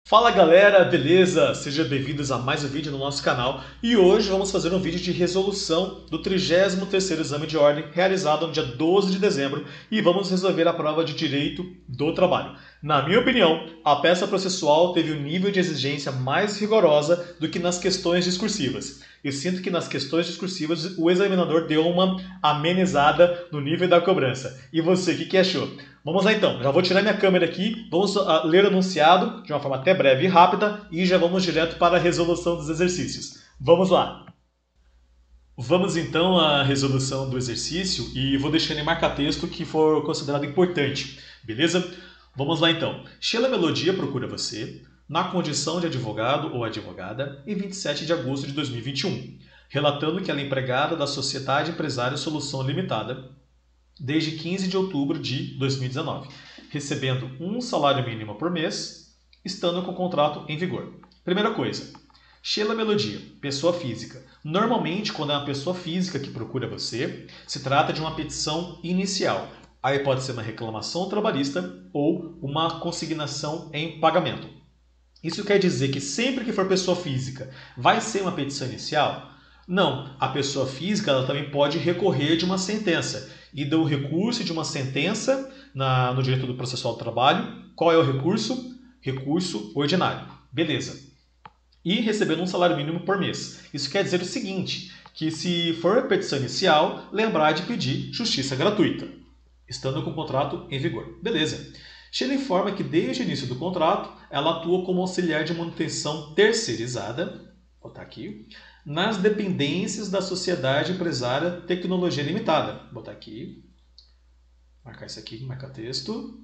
Fala galera, beleza? Sejam bem-vindos a mais um vídeo no nosso canal e hoje vamos fazer um vídeo de resolução do 33º Exame de Ordem realizado no dia 12 de dezembro e vamos resolver a prova de Direito do Trabalho. Na minha opinião, a peça processual teve um nível de exigência mais rigorosa do que nas questões discursivas. Eu sinto que nas questões discursivas o examinador deu uma amenizada no nível da cobrança. E você, o que achou? Vamos lá então, já vou tirar minha câmera aqui, vamos ler o enunciado de uma forma até breve e rápida e já vamos direto para a resolução dos exercícios. Vamos lá! Vamos então à resolução do exercício e vou deixar em marca-texto que for considerado importante, beleza? Vamos lá então. Sheila Melodia procura você na condição de advogado ou advogada em 27 de agosto de 2021, relatando que ela é empregada da Sociedade Empresária Solução Limitada desde 15 de outubro de 2019, recebendo um salário mínimo por mês, estando com o contrato em vigor. Primeira coisa, Sheila Melodia, pessoa física. Normalmente, quando é uma pessoa física que procura você, se trata de uma petição inicial. Aí pode ser uma reclamação trabalhista ou uma consignação em pagamento. Isso quer dizer que sempre que for pessoa física, vai ser uma petição inicial? Não, a pessoa física ela também pode recorrer de uma sentença e do recurso de uma sentença no direito do processual do trabalho. Qual é o recurso? Recurso ordinário. Beleza. E recebendo um salário mínimo por mês. Isso quer dizer o seguinte, que se for petição inicial, lembrar de pedir justiça gratuita, estando com o contrato em vigor. Beleza. Sheila informa que desde o início do contrato, ela atua como auxiliar de manutenção terceirizada, vou botar aqui, nas dependências da Sociedade Empresária Tecnologia Limitada. Vou botar aqui, marcar isso aqui, marcar texto.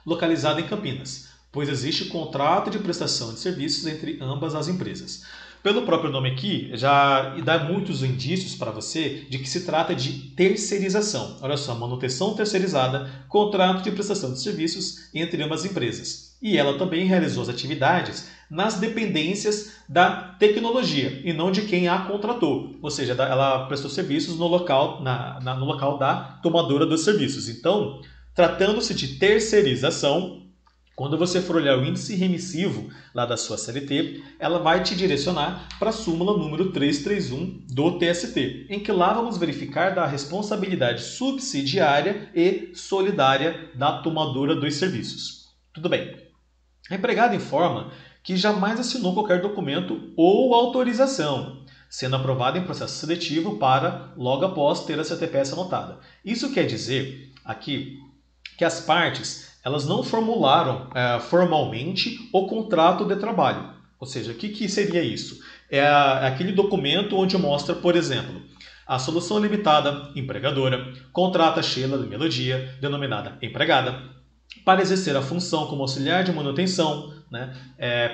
Localizada em Campinas, pois existe contrato de prestação de serviços entre ambas as empresas. Pelo próprio nome aqui, já dá muitos indícios para você de que se trata de terceirização. Olha só, manutenção terceirizada, contrato de prestação de serviços entre ambas as empresas. E ela também realizou as atividades nas dependências da tecnologia e não de quem a contratou. Ou seja, ela prestou serviços no local, no local da tomadora dos serviços. Então, tratando-se de terceirização, quando você for olhar o índice remissivo lá da sua CLT, ela vai te direcionar para a súmula número 331 do TST, em que lá vamos verificar da responsabilidade subsidiária e solidária da tomadora dos serviços. Tudo bem. A empregada informa que jamais assinou qualquer documento ou autorização, sendo aprovada em processo seletivo para logo após ter a CTPS anotada. Isso quer dizer aqui que as partes elas não formularam formalmente o contrato de trabalho. Ou seja, o que seria isso? É aquele documento onde mostra, por exemplo, a Solução Limitada Empregadora contrata Sheila de Melodia, denominada empregada, para exercer a função como auxiliar de manutenção,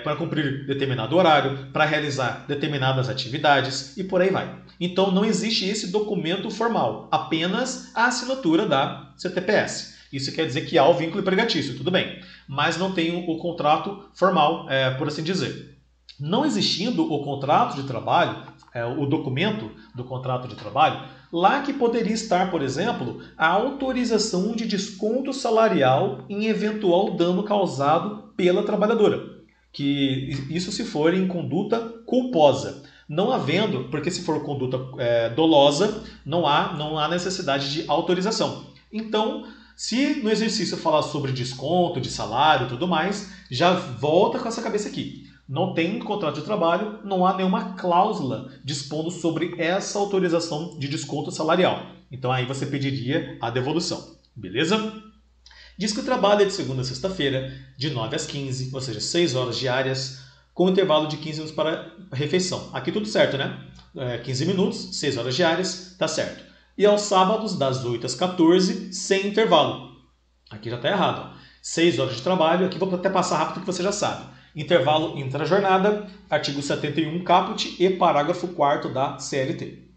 para cumprir determinado horário, para realizar determinadas atividades e por aí vai. Então não existe esse documento formal, apenas a assinatura da CTPS. Isso quer dizer que há o vínculo empregatício, tudo bem, mas não tem o contrato formal, por assim dizer. Não existindo o contrato de trabalho, o documento do contrato de trabalho, lá que poderia estar, por exemplo, a autorização de desconto salarial em eventual dano causado pela trabalhadora, que isso se for em conduta culposa. Não havendo, porque se for conduta dolosa, não há necessidade de autorização. Então, se no exercício falar sobre desconto de salário e tudo mais, já volta com essa cabeça aqui. Não tem contrato de trabalho, não há nenhuma cláusula dispondo sobre essa autorização de desconto salarial. Então aí você pediria a devolução, beleza? Diz que o trabalho é de segunda a sexta-feira, de 9 às 15, ou seja, 6 horas diárias, com intervalo de 15 minutos para refeição. Aqui tudo certo, né? 15 minutos, 6 horas diárias, tá certo. E aos sábados, das 8 às 14, sem intervalo. Aqui já está errado. 6 horas de trabalho, aqui vou até passar rápido que você já sabe. Intervalo intrajornada, artigo 71 caput e parágrafo 4º da CLT.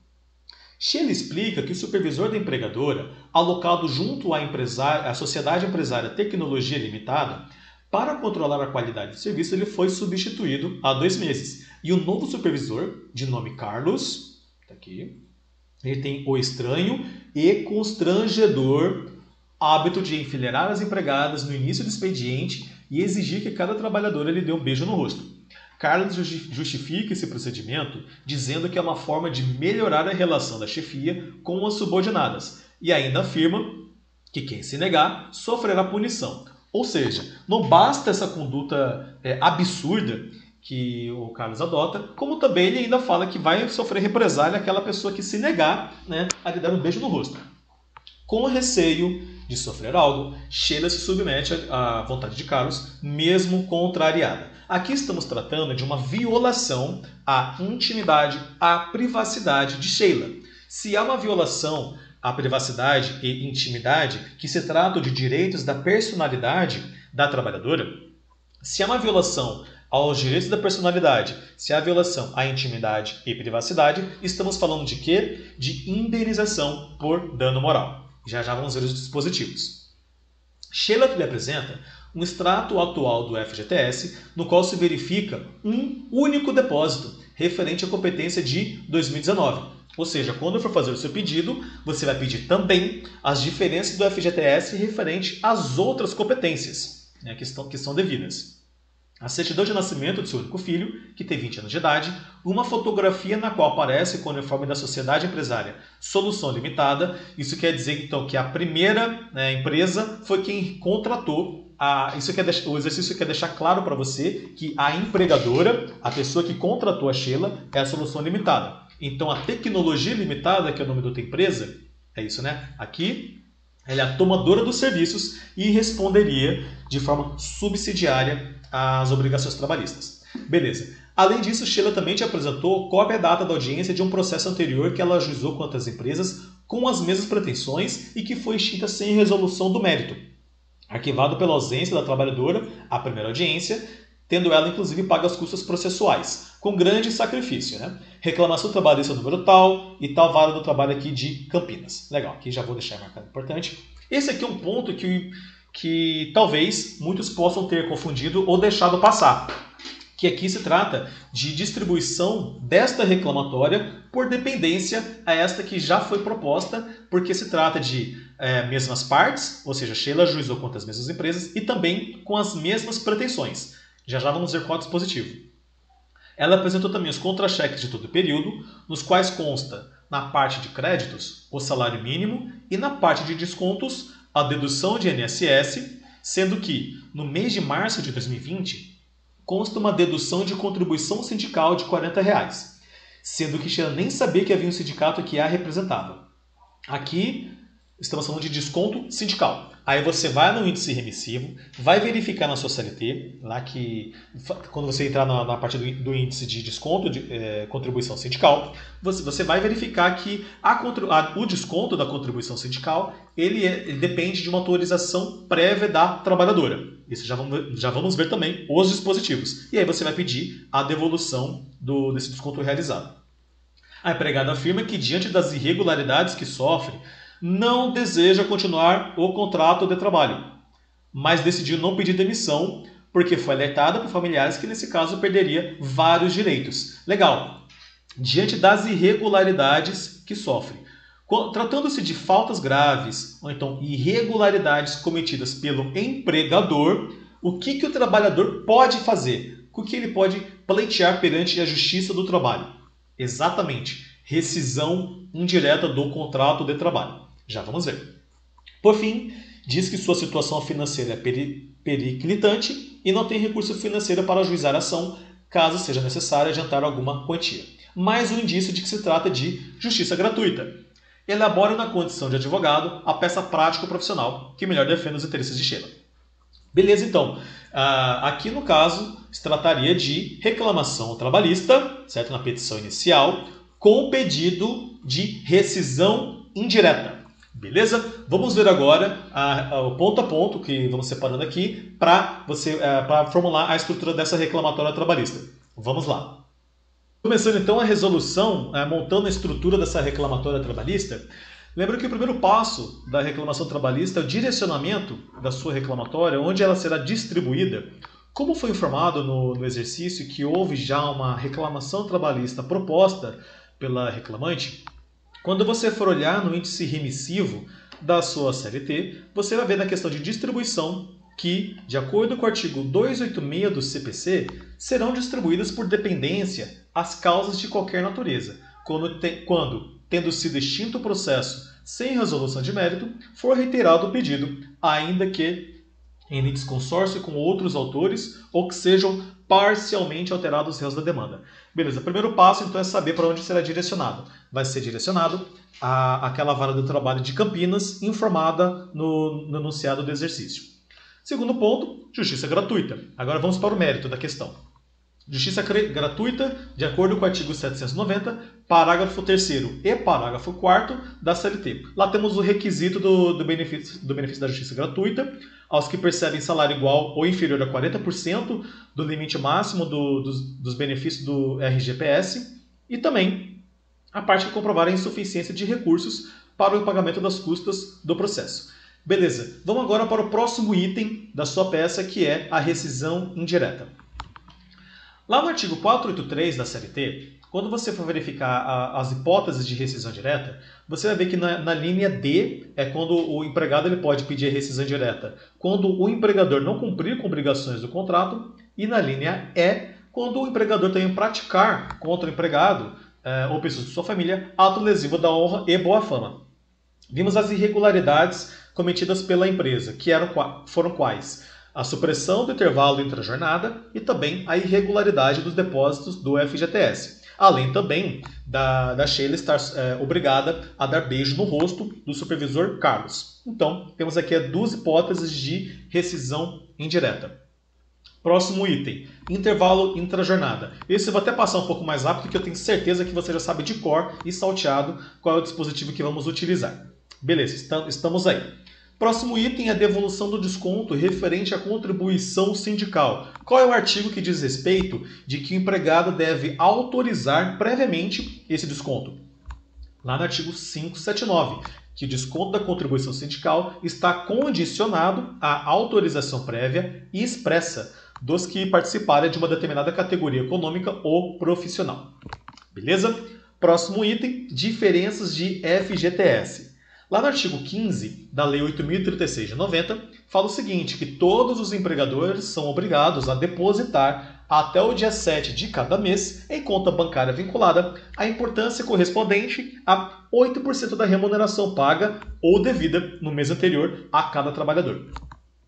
Sheila explica que o supervisor da empregadora, alocado junto à Sociedade Empresária Tecnologia Limitada, para controlar a qualidade do serviço, ele foi substituído há 2 meses. E o novo supervisor, de nome Carlos, está aqui, ele tem o estranho e constrangedor hábito de enfileirar as empregadas no início do expediente e exigir que cada trabalhadora lhe dê um beijo no rosto. Carlos justifica esse procedimento dizendo que é uma forma de melhorar a relação da chefia com as subordinadas e ainda afirma que quem se negar sofrerá punição. Ou seja, não basta essa conduta absurda que o Carlos adota, como também ele ainda fala que vai sofrer represália aquela pessoa que se negar, né, a lhe dar um beijo no rosto. Com receio de sofrer algo, Sheila se submete à vontade de Carlos, mesmo contrariada. Aqui estamos tratando de uma violação à intimidade, à privacidade de Sheila. Se há uma violação à privacidade e intimidade, que se tratam de direitos da personalidade da trabalhadora, se há uma violação aos direitos da personalidade, se há violação à intimidade e privacidade, estamos falando de quê? De indenização por dano moral. Já vamos ver os dispositivos. Sheila lhe apresenta um extrato atual do FGTS, no qual se verifica um único depósito referente à competência de 2019. Ou seja, quando for fazer o seu pedido, você vai pedir também as diferenças do FGTS referente às outras competências, né, que são devidas. A certidão de nascimento do seu único filho, que tem 20 anos de idade, uma fotografia na qual aparece com o uniforme da sociedade empresária Solução Limitada. Isso quer dizer, então, que a primeira empresa foi quem contratou. O exercício quer deixar claro para você que a empregadora, a pessoa que contratou a Sheila, é a Solução Limitada. Então, a Tecnologia Limitada, que é o nome da outra empresa, é isso, né? Aqui, ela é a tomadora dos serviços e responderia de forma subsidiária às obrigações trabalhistas. Beleza. Além disso, Sheila também te apresentou cópia da ata da audiência de um processo anterior que ela ajuizou contra as empresas com as mesmas pretensões e que foi extinta sem resolução do mérito, arquivado pela ausência da trabalhadora à primeira audiência, tendo ela inclusive pago as custas processuais, com grande sacrifício, né? Reclamação trabalhista número tal e tal, vara do trabalho aqui de Campinas. Legal, aqui já vou deixar marcado importante. Esse aqui é um ponto que talvez muitos possam ter confundido ou deixado passar, que aqui se trata de distribuição desta reclamatória por dependência a esta que já foi proposta, porque se trata de mesmas partes, ou seja, Sheila ajuizou contra as mesmas empresas e também com as mesmas pretensões. Já vamos ver qual é o dispositivo. Ela apresentou também os contra-cheques de todo o período, nos quais consta, na parte de créditos, o salário mínimo e na parte de descontos, a dedução de INSS, sendo que, no mês de março de 2020, consta uma dedução de contribuição sindical de R$ 40, sendo que Sheila nem sabia que havia um sindicato que a representava. Aqui, estamos falando de desconto sindical. Aí você vai no índice remissivo, vai verificar na sua CLT, lá que quando você entrar na parte do índice de desconto de contribuição sindical, você vai verificar que o desconto da contribuição sindical ele depende de uma autorização prévia da trabalhadora. Isso já vamos ver também os dispositivos. E aí você vai pedir a devolução desse desconto realizado. A empregada afirma que, diante das irregularidades que sofre, não deseja continuar o contrato de trabalho, mas decidiu não pedir demissão porque foi alertada por familiares que, nesse caso, perderia vários direitos. Legal. Diante das irregularidades que sofre, tratando-se de faltas graves ou então irregularidades cometidas pelo empregador, o que o trabalhador pode fazer? O que ele pode pleitear perante a Justiça do Trabalho? Exatamente, rescisão indireta do contrato de trabalho. Já vamos ver. Por fim, diz que sua situação financeira é periclitante e não tem recurso financeiro para ajuizar a ação, caso seja necessário adiantar alguma quantia. Mais um indício de que se trata de justiça gratuita. Elabora na condição de advogado a peça prático-profissional que melhor defenda os interesses de Sheila. Beleza, então. Aqui no caso, se trataria de reclamação trabalhista, certo? Na petição inicial, com pedido de rescisão indireta. Beleza? Vamos ver agora o ponto a ponto que vamos separando aqui para formular a estrutura dessa reclamatória trabalhista. Vamos lá. Começando então a resolução, montando a estrutura dessa reclamatória trabalhista, lembra que o primeiro passo da reclamação trabalhista é o direcionamento da sua reclamatória, onde ela será distribuída. Como foi informado no exercício que houve já uma reclamação trabalhista proposta pela reclamante, quando você for olhar no índice remissivo da sua CLT, você vai ver na questão de distribuição que, de acordo com o artigo 286 do CPC, serão distribuídas por dependência as causas de qualquer natureza, quando, tendo sido extinto o processo sem resolução de mérito, for reiterado o pedido, ainda que em litisconsórcio com outros autores ou que sejam parcialmente alterados os réus da demanda. Beleza, o primeiro passo então é saber para onde será direcionado. Vai ser direcionado àquela vara do trabalho de Campinas, informada no enunciado do exercício. Segundo ponto, justiça gratuita. Agora vamos para o mérito da questão. Justiça gratuita, de acordo com o artigo 790, parágrafo 3º e parágrafo 4º da CLT. Lá temos o requisito do benefício da justiça gratuita aos que percebem salário igual ou inferior a 40% do limite máximo dos benefícios do RGPS e também a parte que comprovar a insuficiência de recursos para o pagamento das custas do processo. Beleza, vamos agora para o próximo item da sua peça, que é a rescisão indireta. Lá no artigo 483 da CLT, quando você for verificar as hipóteses de rescisão direta, você vai ver que na linha D é quando o empregado ele pode pedir a rescisão direta quando o empregador não cumprir com obrigações do contrato, e na linha E, quando o empregador também praticar contra o empregado ou pessoas de sua família ato lesivo da honra e boa fama. Vimos as irregularidades cometidas pela empresa, que foram quais? A supressão do intervalo entre a jornada e também a irregularidade dos depósitos do FGTS. Além também da Sheila estar obrigada a dar beijo no rosto do supervisor Carlos. Então, temos aqui duas hipóteses de rescisão indireta. Próximo item, intervalo intrajornada. Esse eu vou até passar um pouco mais rápido, porque eu tenho certeza que você já sabe de cor e salteado qual é o dispositivo que vamos utilizar. Beleza, estamos aí. Próximo item é a devolução do desconto referente à contribuição sindical. Qual é o artigo que diz respeito de que o empregado deve autorizar previamente esse desconto? Lá no artigo 579, que o desconto da contribuição sindical está condicionado à autorização prévia e expressa dos que participarem de uma determinada categoria econômica ou profissional. Beleza? Próximo item, diferenças de FGTS. Lá no artigo 15 da Lei 8.036 de 90, fala o seguinte, que todos os empregadores são obrigados a depositar até o dia 7 de cada mês em conta bancária vinculada a importância correspondente a 8% da remuneração paga ou devida no mês anterior a cada trabalhador.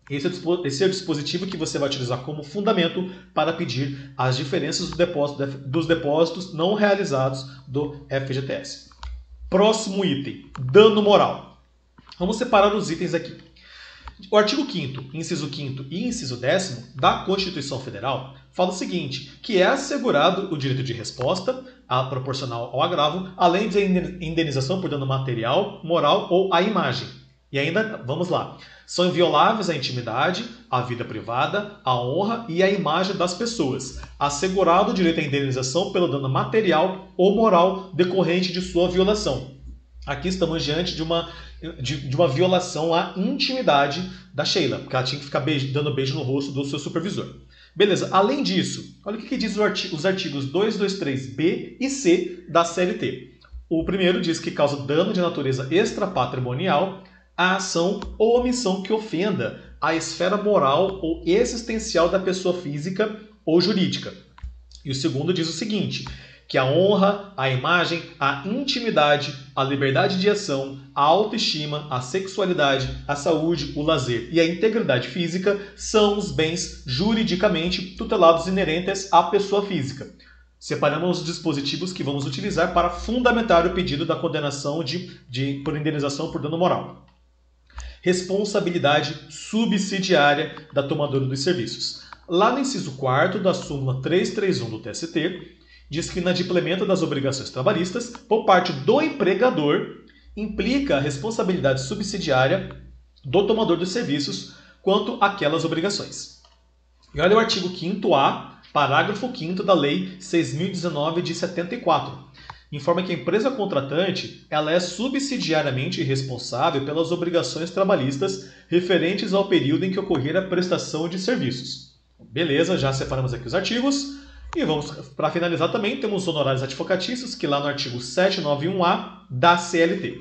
Esse é o dispositivo que você vai utilizar como fundamento para pedir as diferenças dos depósitos não realizados do FGTS. Próximo item, dano moral. Vamos separar os itens aqui. O artigo 5º, inciso 5º e inciso 10º da Constituição Federal fala o seguinte, que é assegurado o direito de resposta proporcional ao agravo, além de indenização por dano material, moral ou à imagem. E ainda, vamos lá, são invioláveis a intimidade, a vida privada, a honra e a imagem das pessoas, assegurado o direito à indenização pelo dano material ou moral decorrente de sua violação. Aqui estamos diante de uma violação à intimidade da Sheila, porque ela tinha que ficar dando beijo no rosto do seu supervisor. Beleza, além disso, olha o que diz os artigos 223b e c da CLT. O primeiro diz que causa dano de natureza extrapatrimonial a ação ou omissão que ofenda a esfera moral ou existencial da pessoa física ou jurídica. E o segundo diz o seguinte, que a honra, a imagem, a intimidade, a liberdade de ação, a autoestima, a sexualidade, a saúde, o lazer e a integridade física são os bens juridicamente tutelados inerentes à pessoa física. Separamos os dispositivos que vamos utilizar para fundamentar o pedido da condenação por indenização por dano moral. Responsabilidade subsidiária da tomadora dos serviços. Lá no inciso 4º da súmula 331 do TST, diz que o inadimplemento das obrigações trabalhistas por parte do empregador implica a responsabilidade subsidiária do tomador dos serviços quanto àquelas obrigações. E olha o artigo 5º-A, parágrafo 5º da Lei 6.019 de 74. Informa que a empresa contratante ela é subsidiariamente responsável pelas obrigações trabalhistas referentes ao período em que ocorrer a prestação de serviços. Beleza, já separamos aqui os artigos. E vamos, para finalizar também, temos honorários advocatícios, que lá no artigo 791A da CLT.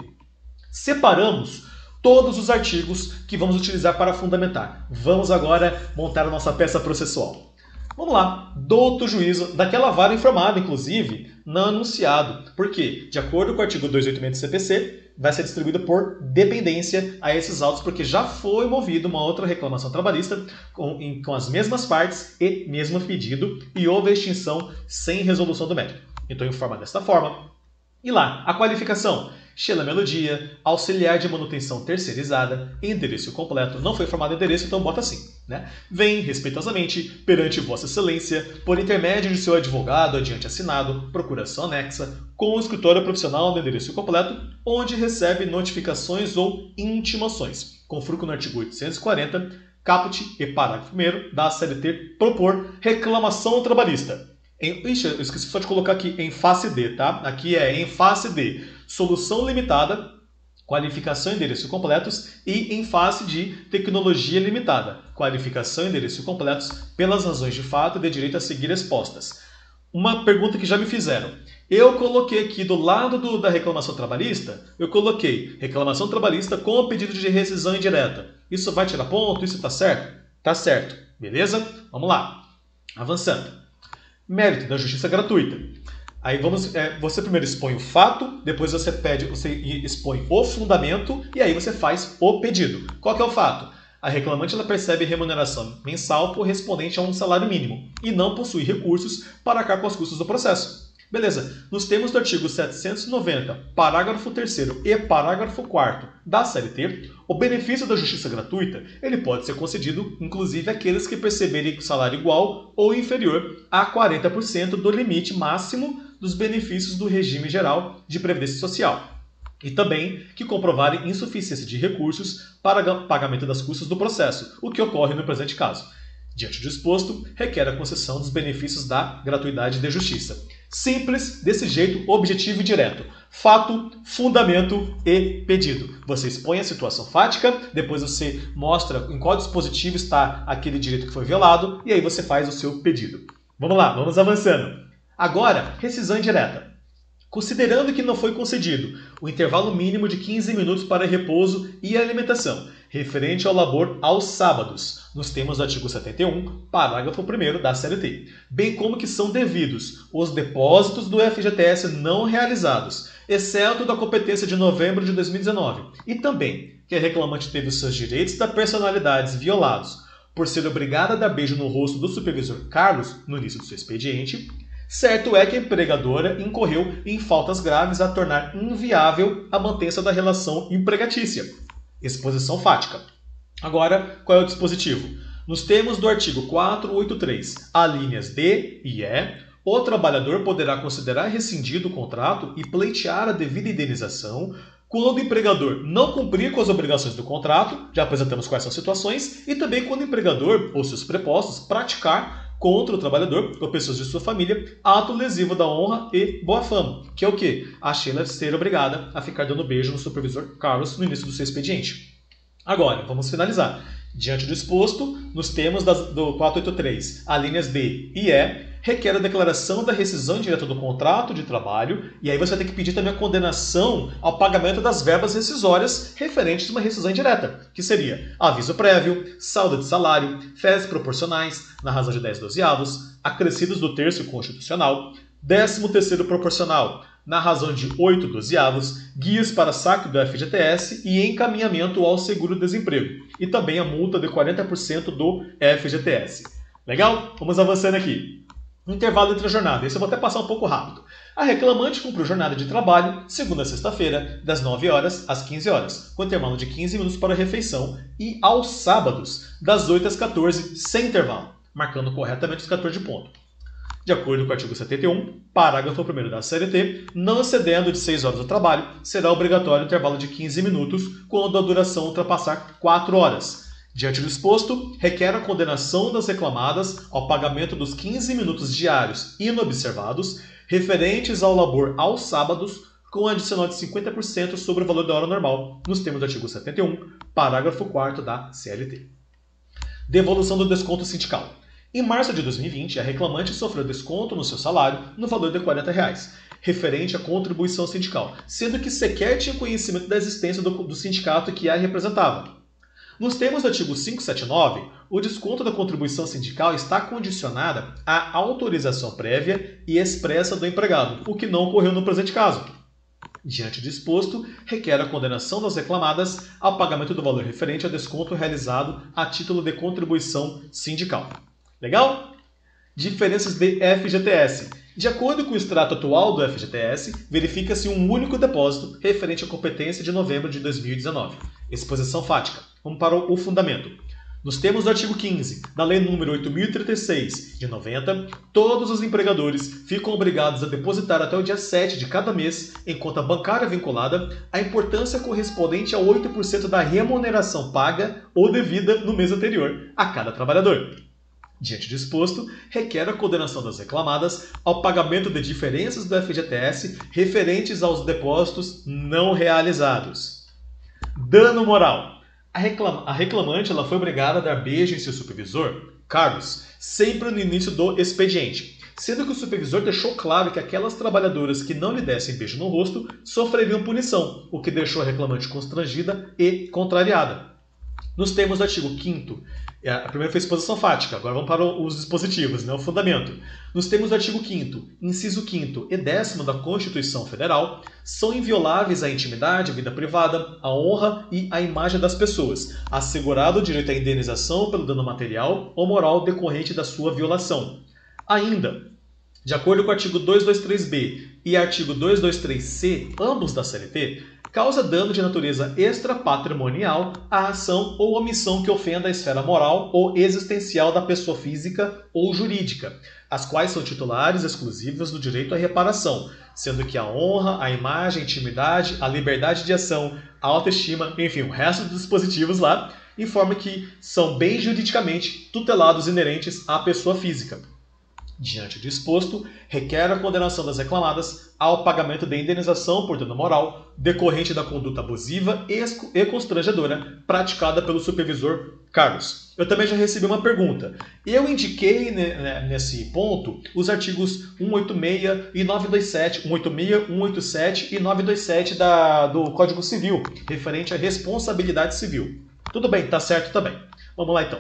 Separamos todos os artigos que vamos utilizar para fundamentar. Vamos agora montar a nossa peça processual. Vamos lá, douto juízo daquela vara informada, inclusive, não anunciado. Por quê? De acordo com o artigo 286 do CPC, vai ser distribuído por dependência a esses autos, porque já foi movida uma outra reclamação trabalhista com as mesmas partes e mesmo pedido, e houve extinção sem resolução do mérito. Então informa desta forma. E lá, a qualificação. Sheila Melodia, auxiliar de manutenção terceirizada, endereço completo, não foi informado endereço, então bota assim, né? Vem, respeitosamente, perante Vossa Excelência, por intermédio de seu advogado adiante assinado, procuração anexa, com o escritório profissional no endereço completo, onde recebe notificações ou intimações, com fruto no artigo 840, caput e parágrafo 1º da CLT, propor reclamação trabalhista. Ixi, eu esqueci só de colocar aqui em face D, tá? Aqui é em face D. Solução limitada, qualificação e endereço completos, e em face de tecnologia limitada, qualificação e endereço completos, pelas razões de fato e de direito a seguir expostas. Uma pergunta que já me fizeram. Eu coloquei aqui do lado da reclamação trabalhista, eu coloquei reclamação trabalhista com pedido de rescisão indireta. Isso vai tirar ponto? Isso está certo? Tá certo. Beleza? Vamos lá. Avançando. Mérito da justiça gratuita. Aí você primeiro expõe o fato, depois você expõe o fundamento e aí você faz o pedido. Qual que é o fato? A reclamante ela percebe remuneração mensal correspondente a um salário mínimo e não possui recursos para arcar com os custos do processo. Beleza, nos termos do artigo 790, parágrafo 3º e parágrafo 4º da CLT, o benefício da justiça gratuita ele pode ser concedido, inclusive, àqueles que perceberem salário igual ou inferior a 40% do limite máximo dos benefícios do regime geral de previdência social. E também que comprovarem insuficiência de recursos para pagamento das custas do processo, o que ocorre no presente caso. Diante do exposto, requer a concessão dos benefícios da gratuidade de justiça. Simples, desse jeito, objetivo e direto. Fato, fundamento e pedido. Você expõe a situação fática, depois você mostra em qual dispositivo está aquele direito que foi violado, e aí você faz o seu pedido. Vamos lá, vamos avançando. Agora, rescisão indireta. Considerando que não foi concedido o intervalo mínimo de 15 minutos para repouso e alimentação, referente ao labor aos sábados, nos termos do artigo 71, parágrafo 1º da CLT, bem como que são devidos os depósitos do FGTS não realizados, exceto da competência de novembro de 2019, e também que a reclamante teve os seus direitos da personalidade violados por ser obrigada a dar beijo no rosto do supervisor Carlos no início do seu expediente. Certo é que a empregadora incorreu em faltas graves a tornar inviável a mantença da relação empregatícia. Exposição fática. Agora, qual é o dispositivo? Nos termos do artigo 483, alíneas D e E, o trabalhador poderá considerar rescindido o contrato e pleitear a devida indenização quando o empregador não cumprir com as obrigações do contrato, já apresentamos quais são as situações, e também quando o empregador ou seus prepostos praticar contra o trabalhador ou pessoas de sua família ato lesivo da honra e boa fama, que é o quê? A Sheila ser obrigada a ficar dando beijo no supervisor Carlos no início do seu expediente. Agora, vamos finalizar. Diante do exposto, nos termos do 483, alíneas D e E, requer a declaração da rescisão indireta do contrato de trabalho, e aí você vai ter que pedir também a condenação ao pagamento das verbas rescisórias referentes a uma rescisão indireta, que seria aviso prévio, saldo de salário, férias proporcionais, na razão de 10/12, acrescidos do terço constitucional, 13º proporcional, na razão de 8/12, guias para saque do FGTS e encaminhamento ao seguro-desemprego, e também a multa de 40% do FGTS. Legal? Vamos avançando aqui. Intervalo entre a jornada. Esse eu vou até passar um pouco rápido. A reclamante cumpriu jornada de trabalho, segunda a sexta-feira, das 9 horas às 15 horas, com intervalo de 15 minutos para refeição, e aos sábados, das 8 às 14, sem intervalo, marcando corretamente os 14 pontos. De acordo com o artigo 71, parágrafo 1º da CLT, não excedendo de 6 horas do trabalho, será obrigatório o intervalo de 15 minutos quando a duração ultrapassar 4 horas. Diante do exposto, requer a condenação das reclamadas ao pagamento dos 15 minutos diários inobservados, referentes ao labor aos sábados, com adicional de 50% sobre o valor da hora normal, nos termos do artigo 71, parágrafo 4º da CLT. Devolução do desconto sindical. Em março de 2020, a reclamante sofreu desconto no seu salário no valor de R$ 40, referente à contribuição sindical, sendo que sequer tinha conhecimento da existência do sindicato que a representava. Nos termos do artigo 579, o desconto da contribuição sindical está condicionada à autorização prévia e expressa do empregado, o que não ocorreu no presente caso. Diante do exposto, requer a condenação das reclamadas ao pagamento do valor referente ao desconto realizado a título de contribuição sindical. Legal? Diferenças de FGTS. De acordo com o extrato atual do FGTS, verifica-se um único depósito referente à competência de novembro de 2019. Exposição fática. Vamos para o fundamento. Nos termos do artigo 15 da Lei nº 8.036, de 90, todos os empregadores ficam obrigados a depositar até o dia 7 de cada mês, em conta bancária vinculada, a importância correspondente a 8% da remuneração paga ou devida no mês anterior a cada trabalhador. Diante do exposto, requer a condenação das reclamadas ao pagamento de diferenças do FGTS referentes aos depósitos não realizados. Dano moral. A reclamante foi obrigada a dar beijo em seu supervisor, Carlos, sempre no início do expediente, sendo que o supervisor deixou claro que aquelas trabalhadoras que não lhe dessem beijo no rosto sofreriam punição, o que deixou a reclamante constrangida e contrariada. Nos termos do artigo 5º, a primeira foi a exposição fática, agora vamos para os dispositivos, o fundamento. Nos termos do artigo 5º, inciso 5º e 10º da Constituição Federal, são invioláveis a intimidade, a vida privada, a honra e a imagem das pessoas, assegurado o direito à indenização pelo dano material ou moral decorrente da sua violação. Ainda, de acordo com o artigo 223b e artigo 223c, ambos da CLT, causa dano de natureza extrapatrimonial à ação ou omissão que ofenda a esfera moral ou existencial da pessoa física ou jurídica, as quais são titulares exclusivas do direito à reparação, sendo que a honra, a imagem, a intimidade, a liberdade de ação, a autoestima, enfim, o resto dos dispositivos lá, informa que são bens juridicamente tutelados inerentes à pessoa física. Diante do exposto, requer a condenação das reclamadas ao pagamento de indenização por dano moral decorrente da conduta abusiva e constrangedora praticada pelo supervisor Carlos. Eu também já recebi uma pergunta. Eu indiquei nesse ponto os artigos 186 e 927, 186, 187 e 927 do Código Civil, referente à responsabilidade civil. Tudo bem, tá certo também. Vamos lá então.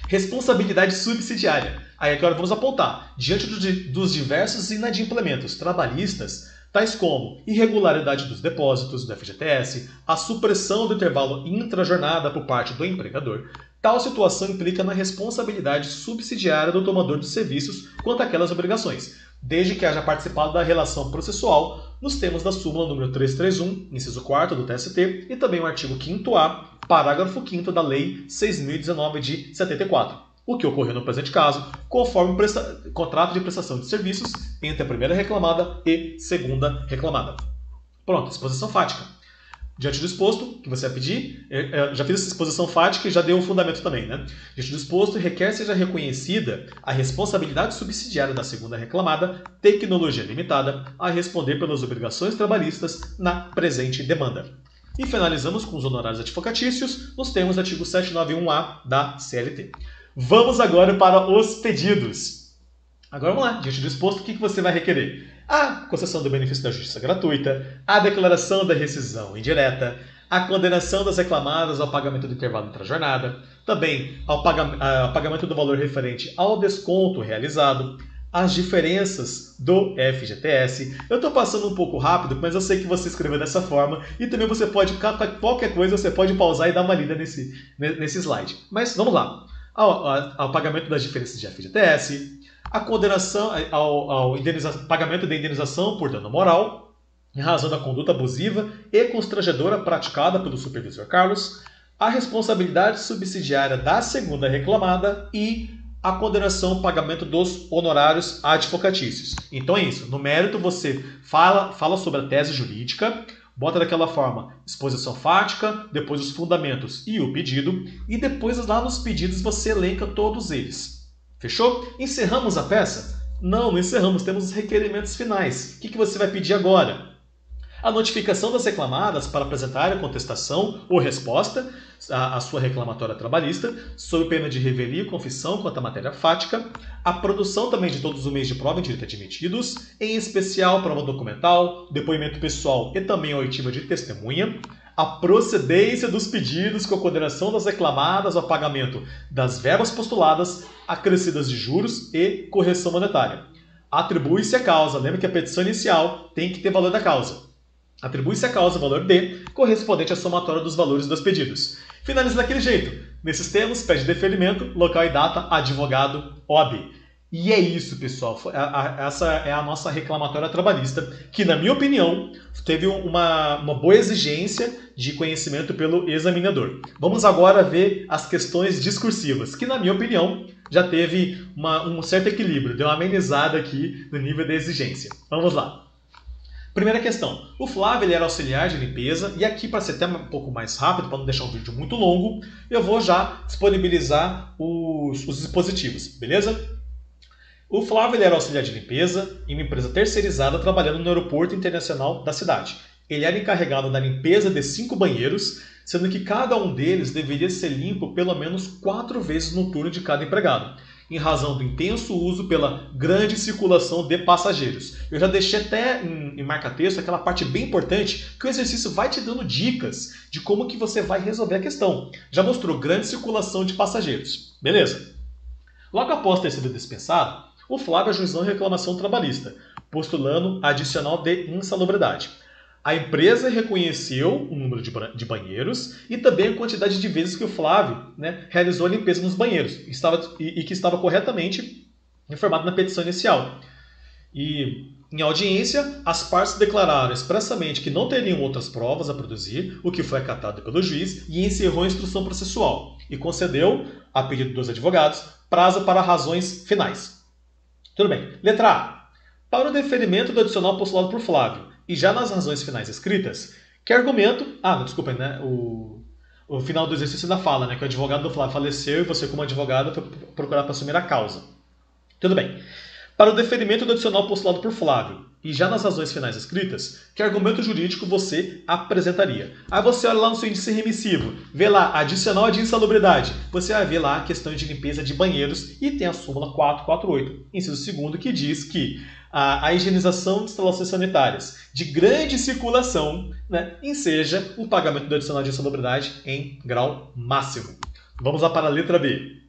Responsabilidade subsidiária. Aí agora vamos apontar, diante dos diversos inadimplementos trabalhistas, tais como irregularidade dos depósitos do FGTS, a supressão do intervalo intrajornada por parte do empregador, tal situação implica na responsabilidade subsidiária do tomador de serviços quanto àquelas obrigações, desde que haja participado da relação processual nos termos da súmula número 331, inciso 4º do TST, e também o artigo 5º-A, parágrafo 5º da Lei 6.019 de 74. O que ocorreu no presente caso, conforme o contrato de prestação de serviços entre a primeira reclamada e segunda reclamada. Pronto, exposição fática. Diante do exposto, que você vai pedir, já fiz essa exposição fática e já deu o fundamento também, Diante do exposto, requer seja reconhecida a responsabilidade subsidiária da segunda reclamada, tecnologia limitada, a responder pelas obrigações trabalhistas na presente demanda. E finalizamos com os honorários advocatícios nos termos do artigo 791-A da CLT. Vamos agora para os pedidos. Agora vamos lá, diante do exposto, o que você vai requerer? A concessão do benefício da justiça gratuita, a declaração da rescisão indireta, a condenação das reclamadas ao pagamento do intervalo intrajornada, também ao pagamento do valor referente ao desconto realizado, as diferenças do FGTS. Eu estou passando um pouco rápido, mas eu sei que você escreveu dessa forma e também você pode, qualquer coisa, você pode pausar e dar uma lida nesse slide. Mas vamos lá. Ao pagamento das diferenças de FGTS, a condenação ao pagamento da indenização por dano moral, em razão da conduta abusiva e constrangedora praticada pelo supervisor Carlos, a responsabilidade subsidiária da segunda reclamada e a condenação ao pagamento dos honorários advocatícios. Então é isso. No mérito, você fala sobre a tese jurídica, bota daquela forma exposição fática, depois os fundamentos e o pedido, e depois lá nos pedidos você elenca todos eles. Fechou? Encerramos a peça? Não encerramos, temos os requerimentos finais. O que você vai pedir agora? A notificação das reclamadas para apresentar a contestação ou resposta à sua reclamatória trabalhista, sob pena de revelia e confissão quanto à matéria fática, a produção também de todos os meios de prova em direito admitidos, em especial prova documental, depoimento pessoal e também a oitiva de testemunha, a procedência dos pedidos com a condenação das reclamadas ao pagamento das verbas postuladas, acrescidas de juros e correção monetária. Atribui-se a causa, lembra que a petição inicial tem que ter valor da causa. Atribui-se a causa o valor D, correspondente à somatória dos valores dos pedidos. Finaliza daquele jeito. Nesses termos, pede deferimento, local e data, advogado, OAB. E é isso, pessoal. Essa é a nossa reclamatória trabalhista, que, na minha opinião, teve uma boa exigência de conhecimento pelo examinador. Vamos agora ver as questões discursivas, que, na minha opinião, já teve um certo equilíbrio, deu uma amenizada aqui no nível da exigência. Vamos lá. Primeira questão. O Flávio ele era auxiliar de limpeza e aqui, para ser até um pouco mais rápido, para não deixar um vídeo muito longo, eu vou já disponibilizar os dispositivos, beleza? O Flávio ele era auxiliar de limpeza em uma empresa terceirizada trabalhando no aeroporto internacional da cidade. Ele era encarregado da limpeza de 5 banheiros, sendo que cada um deles deveria ser limpo pelo menos 4 vezes no turno de cada empregado, em razão do intenso uso pela grande circulação de passageiros. Eu já deixei até em marca-texto aquela parte bem importante, que o exercício vai te dando dicas de como que você vai resolver a questão. Já mostrou grande circulação de passageiros. Beleza. Logo após ter sido dispensado, o Flávio ajuizou reclamação trabalhista, postulando adicional de insalubridade. A empresa reconheceu o número de banheiros e também a quantidade de vezes que o Flávio realizou a limpeza nos banheiros e que estava corretamente informado na petição inicial. E, em audiência, as partes declararam expressamente que não teriam outras provas a produzir, o que foi acatado pelo juiz, e encerrou a instrução processual e concedeu, a pedido dos advogados, prazo para razões finais. Tudo bem. Letra A. Para o deferimento do adicional postulado por Flávio, e já nas razões finais escritas, que argumento... desculpa, o final do exercício ainda fala, que o advogado do Flávio faleceu e você, como advogado, foi procurar para assumir a causa. Tudo bem. Para o deferimento do adicional postulado por Flávio, e já nas razões finais escritas, que argumento jurídico você apresentaria? Aí você olha lá no seu índice remissivo, vê lá adicional de insalubridade, você vai ver lá a questão de limpeza de banheiros e tem a súmula 448, inciso 2º, que diz que a higienização de instalações sanitárias de grande circulação enseja o pagamento do adicional de insalubridade em grau máximo. Vamos lá para a letra B.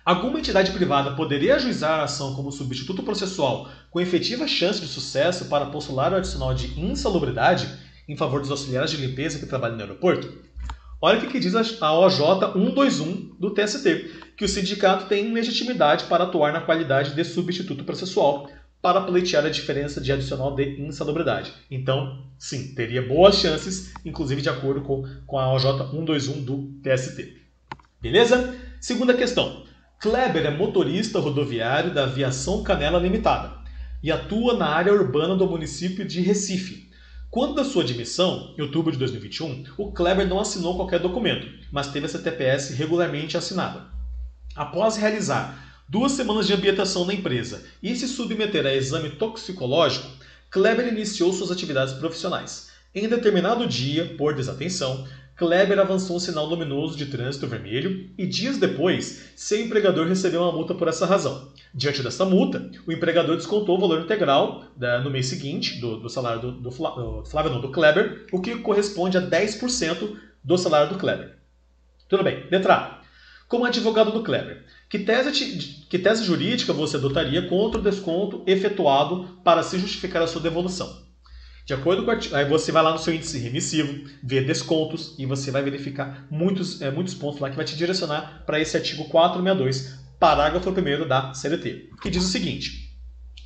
Alguma entidade privada poderia ajuizar a ação como substituto processual com efetiva chance de sucesso para postular o adicional de insalubridade em favor dos auxiliares de limpeza que trabalham no aeroporto? Olha o que diz a OJ 121 do TST, que o sindicato tem legitimidade para atuar na qualidade de substituto processual para pleitear a diferença de adicional de insalubridade. Então, sim, teria boas chances, inclusive de acordo com a OJ 121 do TST. Beleza? Segunda questão. Kleber é motorista rodoviário da Aviação Canela Limitada e atua na área urbana do município de Recife. Quando da sua admissão, em outubro de 2021, o Kleber não assinou qualquer documento, mas teve a CTPS regularmente assinada. Após realizar 2 semanas de ambientação na empresa e se submeter a exame toxicológico, Kleber iniciou suas atividades profissionais. Em determinado dia, por desatenção, Kleber avançou um sinal luminoso de trânsito vermelho e, dias depois, seu empregador recebeu uma multa por essa razão. Diante dessa multa, o empregador descontou o valor integral no mês seguinte do salário do Kleber, o que corresponde a 10% do salário do Kleber. Tudo bem. Letra A. Como advogado do Kleber, que tese jurídica você adotaria contra o desconto efetuado para se justificar a sua devolução? De acordo com o artigo, aí você vai lá no seu índice remissivo, vê descontos e você vai verificar muitos pontos lá que vai te direcionar para esse artigo 462, parágrafo 1º da CLT, que diz o seguinte: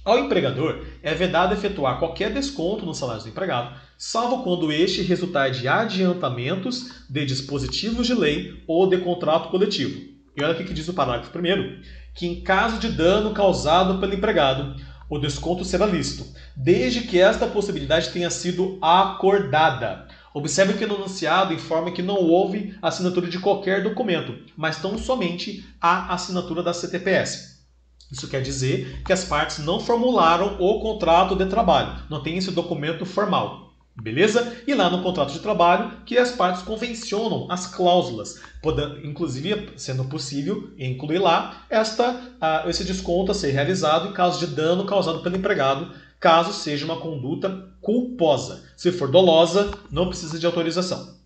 ao empregador é vedado efetuar qualquer desconto nos salários do empregado, salvo quando este resultar de adiantamentos de dispositivos de lei ou de contrato coletivo. E olha o que diz o parágrafo 1º, que em caso de dano causado pelo empregado, o desconto será lícito, desde que esta possibilidade tenha sido acordada. Observe que no enunciado informa que não houve assinatura de qualquer documento, mas tão somente a assinatura da CTPS. Isso quer dizer que as partes não formularam o contrato de trabalho, não tem esse documento formal. Beleza? E lá no contrato de trabalho, que as partes convencionam as cláusulas, inclusive sendo possível incluir lá esse desconto a ser realizado em caso de dano causado pelo empregado, caso seja uma conduta culposa. Se for dolosa, não precisa de autorização.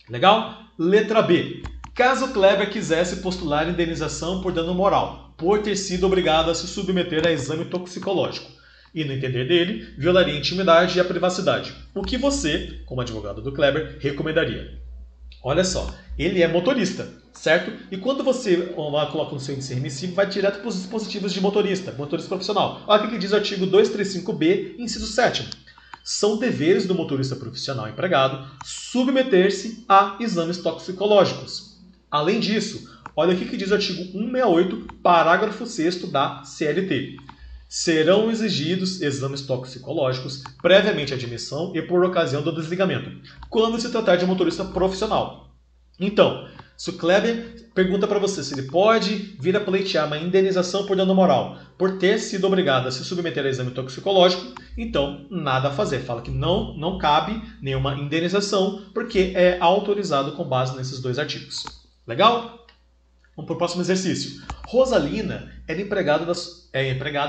Legal? Letra B. Caso Kleber quisesse postular indenização por dano moral, por ter sido obrigado a se submeter a exame toxicológico, e, no entender dele, violaria a intimidade e a privacidade. O que você, como advogado do Kleber, recomendaria? Olha só, ele é motorista, certo? E quando você coloca no seu índice remissivo, vai direto para os dispositivos de motorista profissional. Olha o que diz o artigo 235b, inciso 7º. São deveres do motorista profissional empregado submeter-se a exames toxicológicos. Além disso, olha o que diz o artigo 168, parágrafo 6º da CLT. Serão exigidos exames toxicológicos previamente à admissão e por ocasião do desligamento, quando se tratar de motorista profissional. Então, se o Kleber pergunta para você se ele pode vir a pleitear uma indenização por dano moral por ter sido obrigado a se submeter a exame toxicológico, então nada a fazer. Fala que não cabe nenhuma indenização porque é autorizado com base nesses dois artigos. Legal? Vamos para o próximo exercício. Rosalina é empregada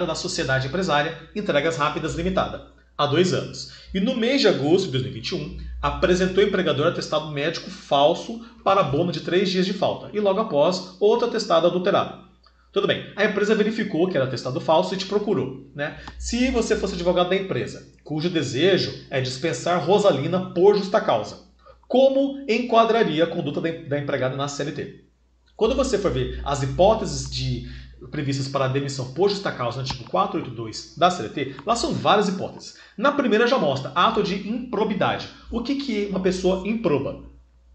da Sociedade Empresária Entregas Rápidas Limitada, há 2 anos. E no mês de agosto de 2021, apresentou ao empregador atestado médico falso para bono de 3 dias de falta. E logo após, outro atestado adulterado. Tudo bem, a empresa verificou que era atestado falso e te procurou, né? Se você fosse advogado da empresa, cujo desejo é dispensar Rosalina por justa causa, como enquadraria a conduta da empregada na CLT? Quando você for ver as hipóteses previstas para a demissão por justa causa no artigo 482 da CLT, lá são várias hipóteses. Na primeira já mostra ato de improbidade. O que é uma pessoa improba?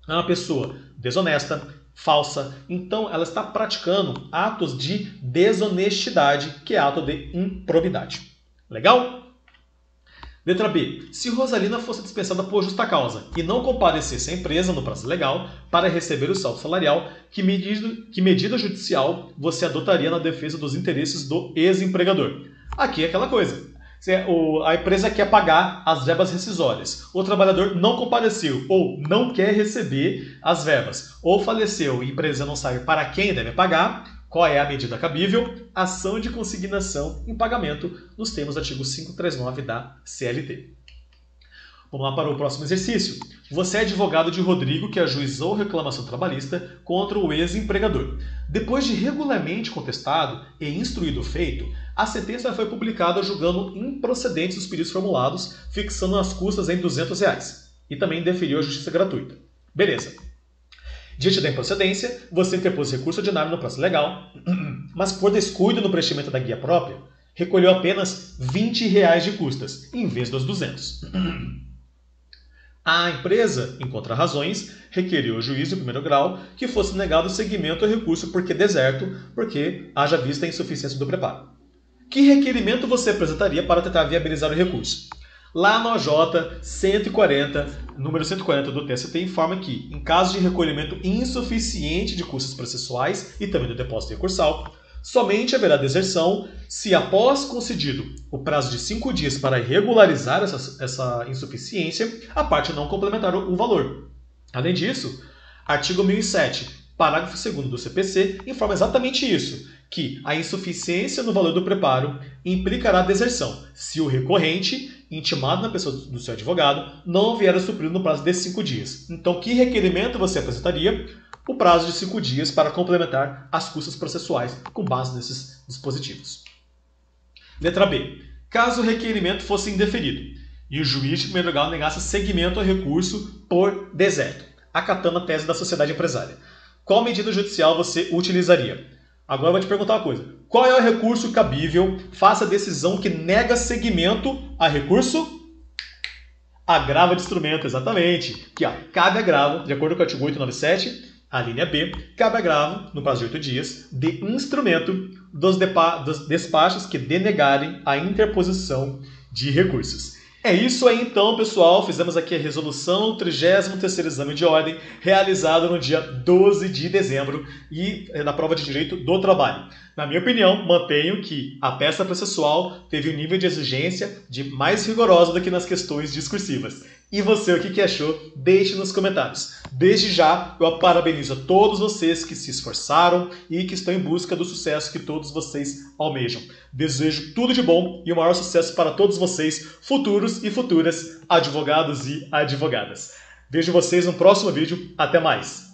É uma pessoa desonesta, falsa, então ela está praticando atos de desonestidade, que é ato de improbidade. Legal? Letra B. Se Rosalina fosse dispensada por justa causa e não comparecesse à empresa no prazo legal para receber o saldo salarial, que medida judicial você adotaria na defesa dos interesses do ex-empregador? Aqui é aquela coisa. A empresa quer pagar as verbas rescisórias. O trabalhador não compareceu ou não quer receber as verbas. Ou faleceu e a empresa não sabe para quem deve pagar. Qual é a medida cabível? Ação de consignação em pagamento nos termos do artigo 539 da CLT. Vamos lá para o próximo exercício. Você é advogado de Rodrigo que ajuizou reclamação trabalhista contra o ex-empregador. Depois de regularmente contestado e instruído o feito, a sentença foi publicada julgando improcedentes os pedidos formulados, fixando as custas em R$200 e também deferiu a justiça gratuita. Beleza. Diante da improcedência, você interpôs recurso ordinário no prazo legal, mas por descuido no preenchimento da guia própria, recolheu apenas R$20 de custas, em vez dos 200. A empresa, em contrarrazões, requeriu ao juiz de primeiro grau que fosse negado o seguimento ao recurso porque haja vista a insuficiência do preparo. Que requerimento você apresentaria para tentar viabilizar o recurso? Lá no OJ 140, número 140 do TST, informa que, em caso de recolhimento insuficiente de custos processuais e também do depósito recursal, somente haverá deserção se, após concedido o prazo de 5 dias para regularizar essa insuficiência, a parte não complementar o valor. Além disso, artigo 1007, parágrafo 2º do CPC, informa exatamente isso, que a insuficiência no valor do preparo implicará deserção se o recorrente, intimado na pessoa do seu advogado, não vier a suprir no prazo de 5 dias. Então, que requerimento você apresentaria? O prazo de 5 dias para complementar as custas processuais com base nesses dispositivos. Letra B. Caso o requerimento fosse indeferido e o juiz de primeiro grau negasse seguimento ao recurso por deserto, acatando a tese da sociedade empresária, qual medida judicial você utilizaria? Agora eu vou te perguntar uma coisa. Qual é o recurso cabível face à decisão que nega seguimento a recurso? Agravo de instrumento, exatamente. Aqui, ó, cabe agravo, de acordo com o artigo 897, a linha B, cabe agravo, no prazo de 8 dias, de instrumento dos despachos que denegarem a interposição de recursos. É isso aí então, pessoal. Fizemos aqui a resolução do 33º exame de ordem, realizado no dia 12 de dezembro e na prova de Direito do Trabalho. Na minha opinião, mantenho que a peça processual teve um nível de exigência mais rigoroso do que nas questões discursivas. E você, o que achou? Deixe nos comentários. Desde já, eu parabenizo a todos vocês que se esforçaram e que estão em busca do sucesso que todos vocês almejam. Desejo tudo de bom e o maior sucesso para todos vocês, futuros e futuras advogados e advogadas. Vejo vocês no próximo vídeo. Até mais!